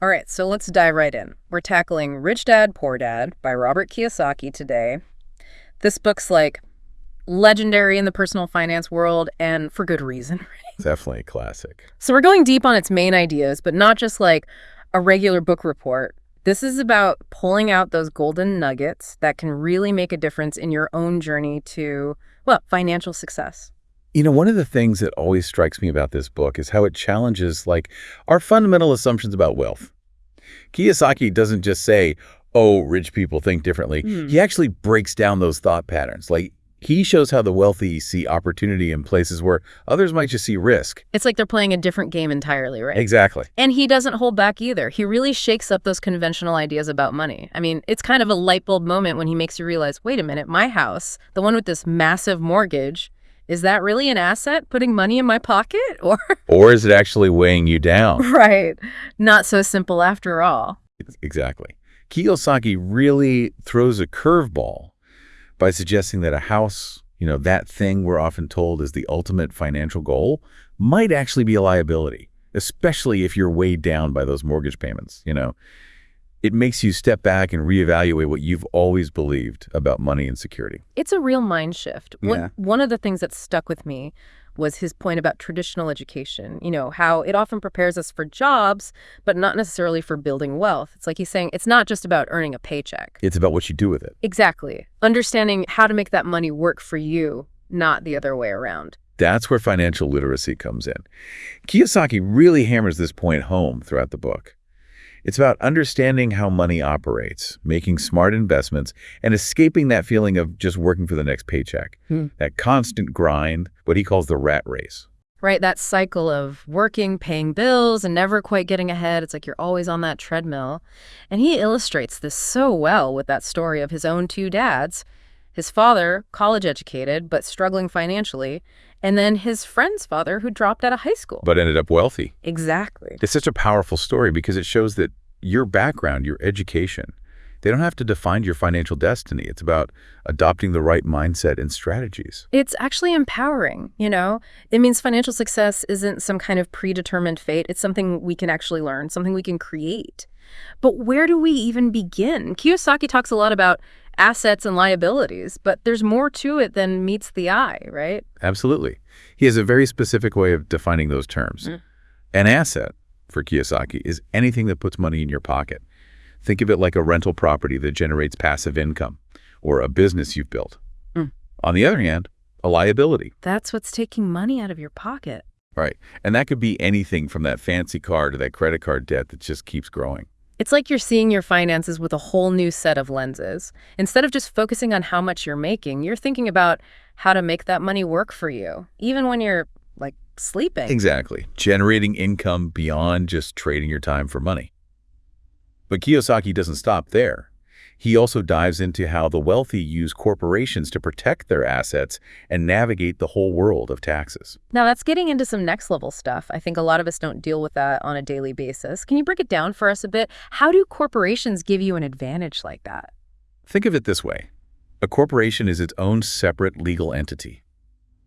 All right, so let's dive right in. We're tackling Rich Dad, Poor Dad by Robert Kiyosaki today. This book's like legendary in the personal finance world and for good reason. Definitely a classic. So we're going deep on its main ideas, but not just like a regular book report. This is about pulling out those golden nuggets that can really make a difference in your own journey to, well, financial success. One of the things that always strikes me about this book is how it challenges, our fundamental assumptions about wealth. Kiyosaki doesn't just say, oh, rich people think differently. He actually breaks down those thought patterns. He shows how the wealthy see opportunity in places where others might just see risk. It's like they're playing a different game entirely, right? Exactly. And he doesn't hold back either. He really shakes up those conventional ideas about money. I mean, it's kind of a light bulb moment when he makes you realize, wait a minute, my house, the one with this massive mortgage, is that really an asset, putting money in my pocket? Or is it actually weighing you down? Right. Not so simple after all. Exactly. Kiyosaki really throws a curveball by suggesting that a house, that thing we're often told is the ultimate financial goal, might actually be a liability, especially if you're weighed down by those mortgage payments. It makes you step back and reevaluate what you've always believed about money and security. It's a real mind shift. Yeah. One of the things that stuck with me was his point about traditional education, how it often prepares us for jobs, but not necessarily for building wealth. It's like he's saying it's not just about earning a paycheck. It's about what you do with it. Exactly. Understanding how to make that money work for you, not the other way around. That's where financial literacy comes in. Kiyosaki really hammers this point home throughout the book. It's about understanding how money operates, making smart investments, and escaping that feeling of just working for the next paycheck. That constant grind, what he calls the rat race. Right, that cycle of working, paying bills, and never quite getting ahead. It's like you're always on that treadmill. And he illustrates this so well with that story of his own two dads. His father, college educated, but struggling financially, and then his friend's father who dropped out of high school. But ended up wealthy. Exactly. It's such a powerful story because it shows that your background, your education, they don't have to define your financial destiny. It's about adopting the right mindset and strategies. It's actually empowering, It means financial success isn't some kind of predetermined fate. It's something we can actually learn, something we can create. But where do we even begin? Kiyosaki talks a lot about assets and liabilities, but there's more to it than meets the eye, right? Absolutely. He has a very specific way of defining those terms. An asset, for Kiyosaki, is anything that puts money in your pocket. Think of it like a rental property that generates passive income, or a business you've built. On the other hand, a liability. That's what's taking money out of your pocket. Right. And that could be anything from that fancy car to that credit card debt that just keeps growing. It's like you're seeing your finances with a whole new set of lenses. Instead of just focusing on how much you're making, you're thinking about how to make that money work for you, even when you're, sleeping. Exactly. Generating income beyond just trading your time for money. But Kiyosaki doesn't stop there. He also dives into how the wealthy use corporations to protect their assets and navigate the whole world of taxes. Now, that's getting into some next level stuff. I think a lot of us don't deal with that on a daily basis. Can you break it down for us a bit? How do corporations give you an advantage like that? Think of it this way. A corporation is its own separate legal entity.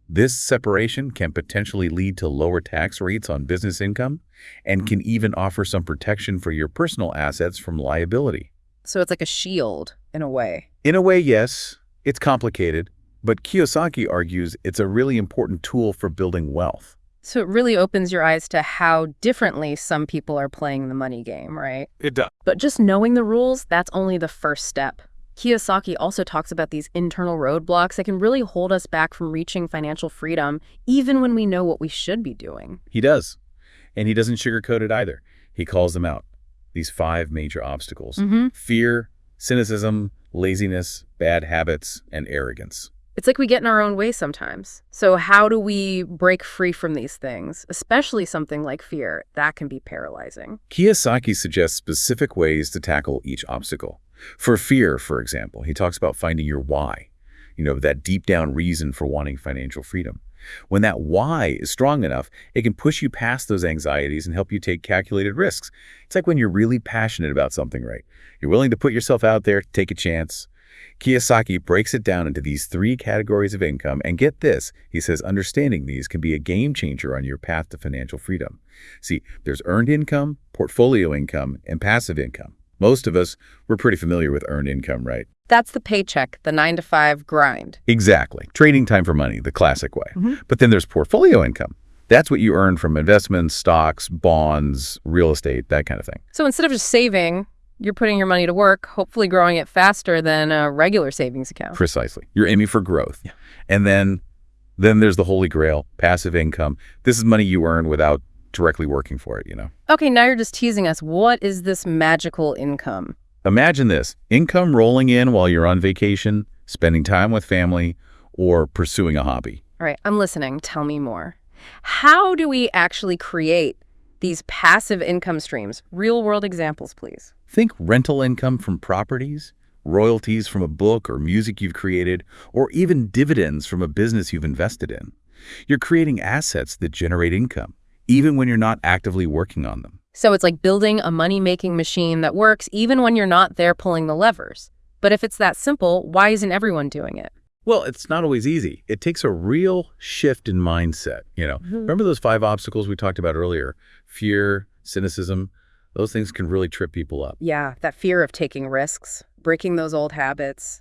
This separation can potentially lead to lower tax rates on business income and can even offer some protection for your personal assets from liability. So it's like a shield, in a way. In a way, yes. It's complicated, but Kiyosaki argues it's a really important tool for building wealth. So it really opens your eyes to how differently some people are playing the money game, right? It does. But just knowing the rules, that's only the first step. Kiyosaki also talks about these internal roadblocks that can really hold us back from reaching financial freedom, even when we know what we should be doing. He does. And he doesn't sugarcoat it either. He calls them out. These 5 major obstacles. Fear, cynicism, laziness, bad habits, and arrogance. It's like we get in our own way sometimes. So how do we break free from these things, especially something like fear? That can be paralyzing. Kiyosaki suggests specific ways to tackle each obstacle. For fear, for example, he talks about finding your why, that deep down reason for wanting financial freedom. When that why is strong enough, it can push you past those anxieties and help you take calculated risks. It's like when you're really passionate about something, right? You're willing to put yourself out there, take a chance. Kiyosaki breaks it down into these 3 categories of income, and get this, he says understanding these can be a game changer on your path to financial freedom. See, there's earned income, portfolio income, and passive income. Most of us, we're pretty familiar with earned income, right? That's the paycheck, the 9-to-5 grind. Exactly. Trading time for money, the classic way. Mm-hmm. But then there's portfolio income. That's what you earn from investments, stocks, bonds, real estate, that kind of thing. So instead of just saving, you're putting your money to work, hopefully growing it faster than a regular savings account. Precisely. You're aiming for growth. Yeah. And then there's the holy grail, passive income. This is money you earn without directly working for it, you know? Okay, now you're just teasing us. What is this magical income? Imagine this, income rolling in while you're on vacation, spending time with family, or pursuing a hobby. All right, I'm listening. Tell me more. How do we actually create these passive income streams? Real-world examples, please. Think rental income from properties, royalties from a book or music you've created, or even dividends from a business you've invested in. You're creating assets that generate income, even when you're not actively working on them. So it's like building a money-making machine that works even when you're not there pulling the levers. But if it's that simple, why isn't everyone doing it? Well, it's not always easy. It takes a real shift in mindset, you know. Remember those 5 obstacles we talked about earlier? Fear, cynicism, those things can really trip people up. Yeah, that fear of taking risks, breaking those old habits,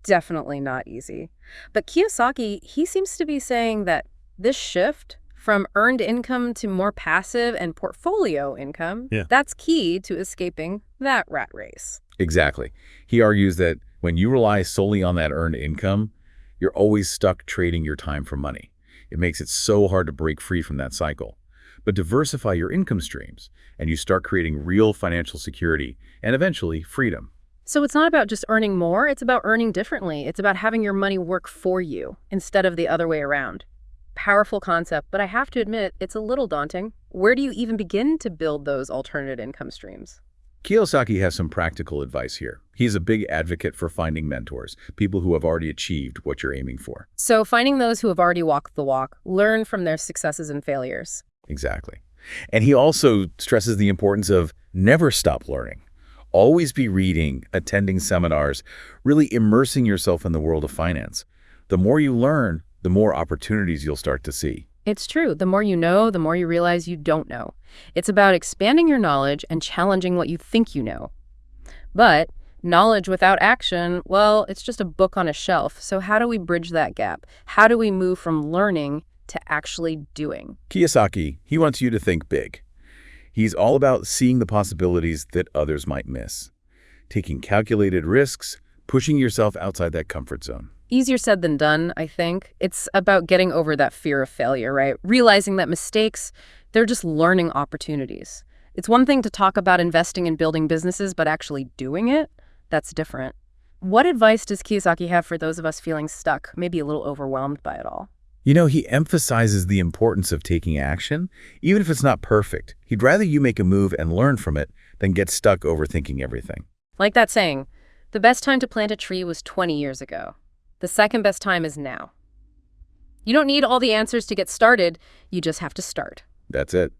definitely not easy. But Kiyosaki, he seems to be saying that this shift from earned income to more passive and portfolio income, that's key to escaping that rat race. Exactly. He argues that when you rely solely on that earned income, you're always stuck trading your time for money. It makes it so hard to break free from that cycle. But diversify your income streams, and you start creating real financial security and eventually freedom. So it's not about just earning more, it's about earning differently. It's about having your money work for you instead of the other way around. Powerful concept, but I have to admit, it's a little daunting. Where do you even begin to build those alternate income streams? Kiyosaki has some practical advice here. He's a big advocate for finding mentors, people who have already achieved what you're aiming for. So finding those who have already walked the walk, learn from their successes and failures. Exactly. And he also stresses the importance of never stop learning. Always be reading, attending seminars, really immersing yourself in the world of finance. The more you learn, the more opportunities you'll start to see. It's true. The more you know, the more you realize you don't know. It's about expanding your knowledge and challenging what you think you know. But knowledge without action, well, it's just a book on a shelf. So how do we bridge that gap? How do we move from learning to actually doing? Kiyosaki, he wants you to think big. He's all about seeing the possibilities that others might miss, taking calculated risks, pushing yourself outside that comfort zone. Easier said than done, I think. It's about getting over that fear of failure, right? Realizing that mistakes, they're just learning opportunities. It's one thing to talk about investing and building businesses, but actually doing it, that's different. What advice does Kiyosaki have for those of us feeling stuck, maybe a little overwhelmed by it all? You know, he emphasizes the importance of taking action, even if it's not perfect. He'd rather you make a move and learn from it than get stuck overthinking everything. Like that saying, the best time to plant a tree was 20 years ago. The second best time is now. You don't need all the answers to get started, you just have to start. That's it.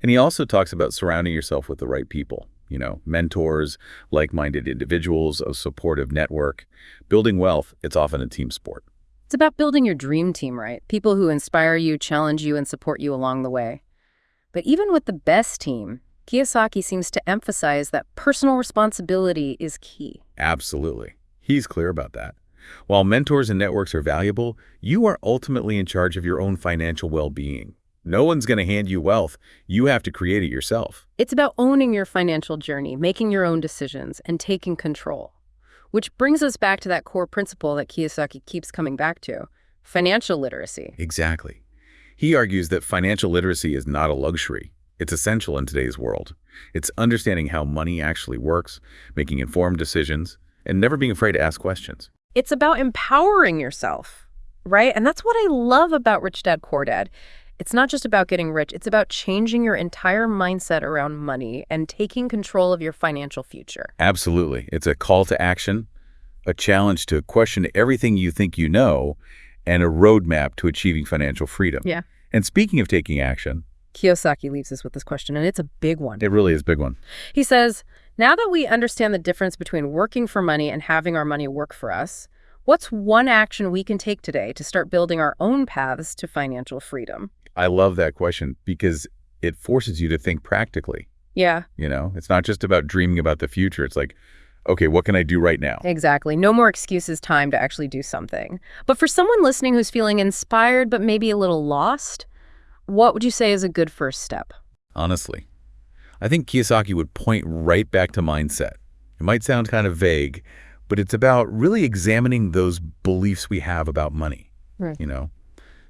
And he also talks about surrounding yourself with the right people, you know, mentors, like-minded individuals, a supportive network. Building wealth, it's often a team sport. It's about building your dream team, right? People who inspire you, challenge you, and support you along the way. But even with the best team, Kiyosaki seems to emphasize that personal responsibility is key. Absolutely. He's clear about that. While mentors and networks are valuable, you are ultimately in charge of your own financial well-being. No one's going to hand you wealth. You have to create it yourself. It's about owning your financial journey, making your own decisions, and taking control. Which brings us back to that core principle that Kiyosaki keeps coming back to, financial literacy. Exactly. He argues that financial literacy is not a luxury. It's essential in today's world. It's understanding how money actually works, making informed decisions, and never being afraid to ask questions. It's about empowering yourself, right? And that's what I love about Rich Dad, Poor Dad. It's not just about getting rich. It's about changing your entire mindset around money and taking control of your financial future. Absolutely. It's a call to action, a challenge to question everything you think you know, and a roadmap to achieving financial freedom. Yeah. And speaking of taking action, Kiyosaki leaves us with this question, and it's a big one. it really is a big one. He says, now that we understand the difference between working for money and having our money work for us, what's one action we can take today to start building our own paths to financial freedom? I love that question because it forces you to think practically. Yeah, It's not just about dreaming about the future. It's like, okay, what can I do right now? exactly. No more excuses, time to actually do something. But for someone listening who's feeling inspired but maybe a little lost, what would you say is a good first step? Honestly, I think Kiyosaki would point right back to mindset. It might sound kind of vague, but it's about really examining those beliefs we have about money. Right.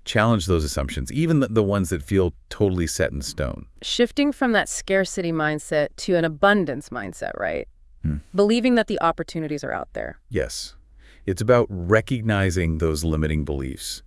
Challenge those assumptions, even the ones that feel totally set in stone. Shifting from that scarcity mindset to an abundance mindset, right? Hmm. Believing that the opportunities are out there. Yes. It's about recognizing those limiting beliefs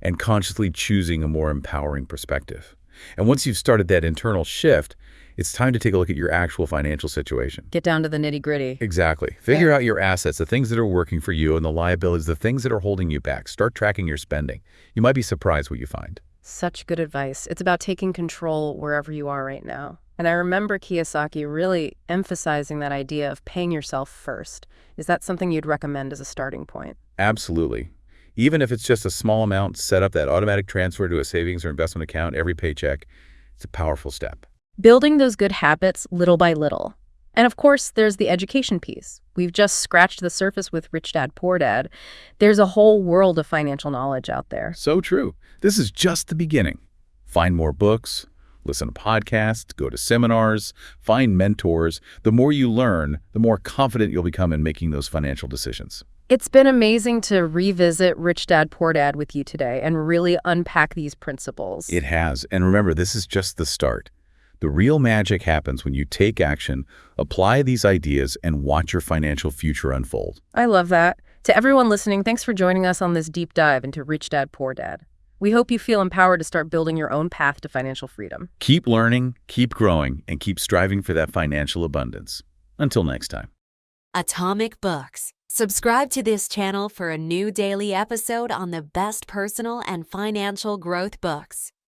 and consciously choosing a more empowering perspective. And once you've started that internal shift, it's time to take a look at your actual financial situation. Get down to the nitty-gritty. Exactly. Figure out your assets, the things that are working for you, and the liabilities, the things that are holding you back. Start tracking your spending. You might be surprised what you find. Such good advice. It's about taking control wherever you are right now. And I remember Kiyosaki really emphasizing that idea of paying yourself first. Is that something you'd recommend as a starting point? Absolutely. Even if it's just a small amount, set up that automatic transfer to a savings or investment account every paycheck. It's a powerful step. Building those good habits little by little. And of course, there's the education piece. We've just scratched the surface with Rich Dad, Poor Dad. There's a whole world of financial knowledge out there. So true. This is just the beginning. Find more books, listen to podcasts, go to seminars, find mentors. The more you learn, the more confident you'll become in making those financial decisions. It's been amazing to revisit Rich Dad, Poor Dad with you today and really unpack these principles. It has. And remember, this is just the start. The real magic happens when you take action, apply these ideas, and watch your financial future unfold. I love that. To everyone listening, thanks for joining us on this deep dive into Rich Dad, Poor Dad. We hope you feel empowered to start building your own path to financial freedom. Keep learning, keep growing, and keep striving for that financial abundance. Until next time. Atomic Books. Subscribe to this channel for a new daily episode on the best personal and financial growth books.